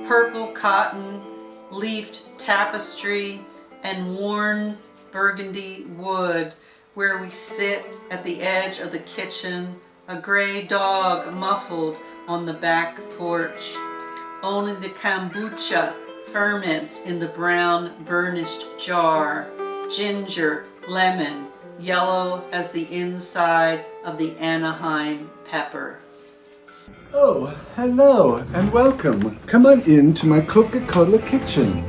purple cotton, leafed tapestry, and worn burgundy wood, where we sit at the edge of the kitchen, a gray dog muffled on the back porch. Only the kombucha ferments in the brown burnished jar, ginger, lemon, yellow as the inside of the Anaheim pepper. Oh, hello and welcome. Come on into my Coca-Cola kitchen.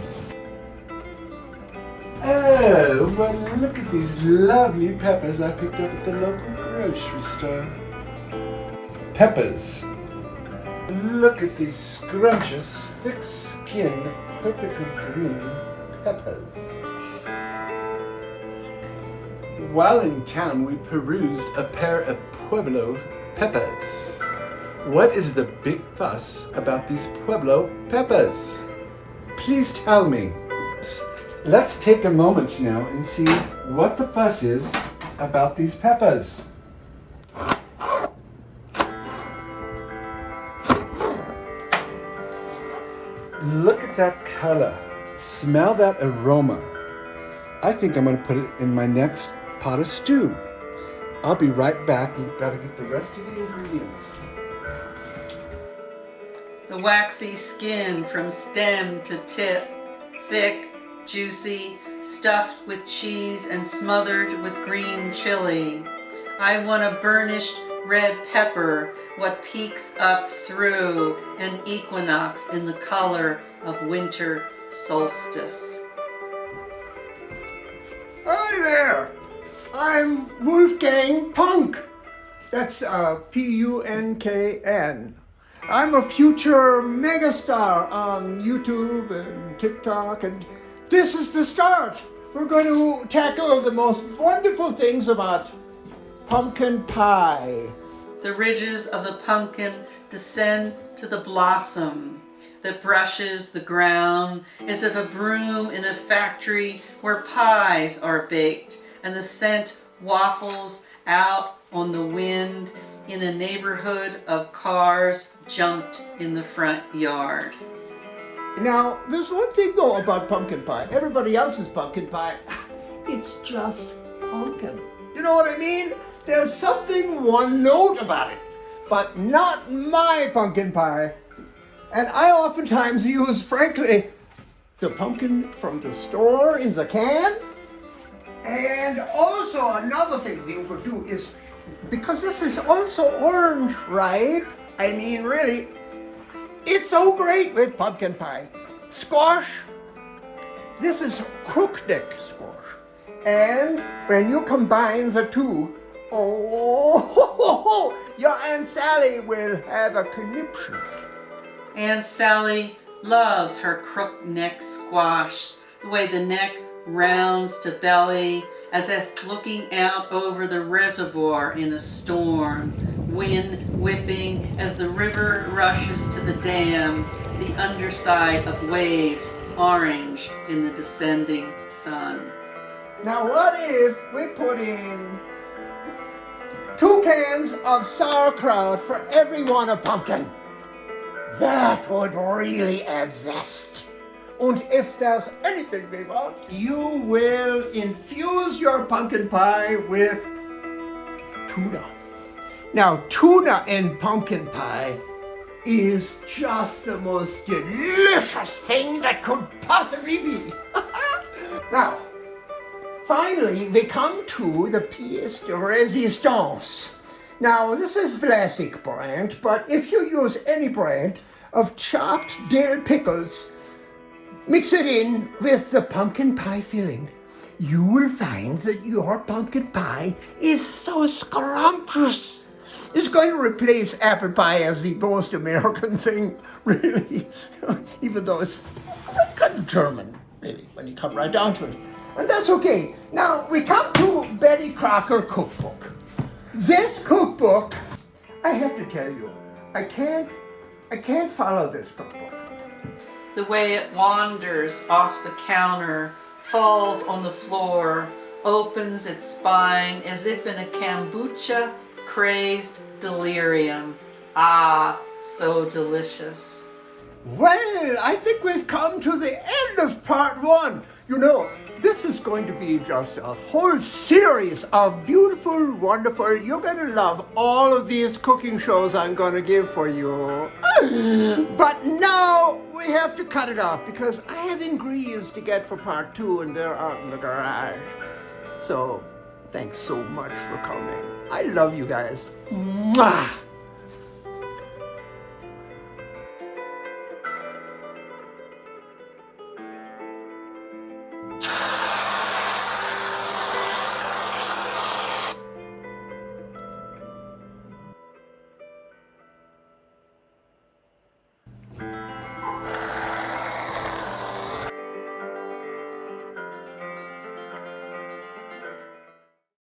Oh, well, look at these lovely peppers I picked up at the local grocery store. Peppers. Look at these scrumptious, thick-skinned, perfectly green peppers. While in town, we perused a pair of Pueblo peppers. What is the big fuss about these Pueblo peppers? Please tell me. Let's take a moment now and see what the fuss is about these peppers. Look at that color. Smell that aroma. I think I'm going to put it in my next pot of stew. I'll be right back. You've got to get the rest of the ingredients. The waxy skin from stem to tip, thick, juicy, stuffed with cheese and smothered with green chili. I want a burnished red pepper, what peeks up through an equinox in the color of winter solstice. Hi there! I'm Wolfgang Punk. That's P-U-N-K-N. I'm a future megastar on YouTube and TikTok, and this is the start. We're going to tackle the most wonderful things about pumpkin pie. The ridges of the pumpkin descend to the blossom that brushes the ground as if a broom in a factory where pies are baked, and the scent waffles out on the wind in a neighborhood of cars junked in the front yard. Now, there's one thing though about pumpkin pie. Everybody else's pumpkin pie, it's just pumpkin. You know what I mean? There's something one note about it, but not my pumpkin pie. And I oftentimes use, frankly, the pumpkin from the store in the can. And also another thing that you could do is, because this is also orange, right? I mean, really, it's so great with pumpkin pie. Squash, this is crookneck squash. And when you combine the two, oh, your Aunt Sally will have a conniption. Aunt Sally loves her crook neck squash, the way the neck rounds to belly, as if looking out over the reservoir in a storm, wind whipping as the river rushes to the dam, the underside of waves orange in the descending sun. Now what if we put in 2 cans of sauerkraut for every one of pumpkin? That would really add zest. And if there's anything we want, you will infuse your pumpkin pie with tuna. Now, tuna in pumpkin pie is just the most delicious thing that could possibly be. Now, finally, we come to the pièce de résistance. Now, this is Vlasic brand, but if you use any brand of chopped dill pickles, mix it in with the pumpkin pie filling, you will find that your pumpkin pie is so scrumptious. It's going to replace apple pie as the most American thing, really, even though it's kind of German, really, when you come right down to it. And that's okay. Now, we come to Betty Crocker cookbook. This cookbook, I have to tell you, I can't follow this cookbook. The way it wanders off the counter, falls on the floor, opens its spine as if in a kombucha-crazed delirium. Ah, so delicious. Well, I think we've come to the end of part 1. You know, this is going to be just a whole series of beautiful, wonderful, you're going to love all of these cooking shows I'm going to give for you. But now we have to cut it off because I have ingredients to get for part 2 and they're out in the garage. So, thanks so much for coming. I love you guys. Mwah!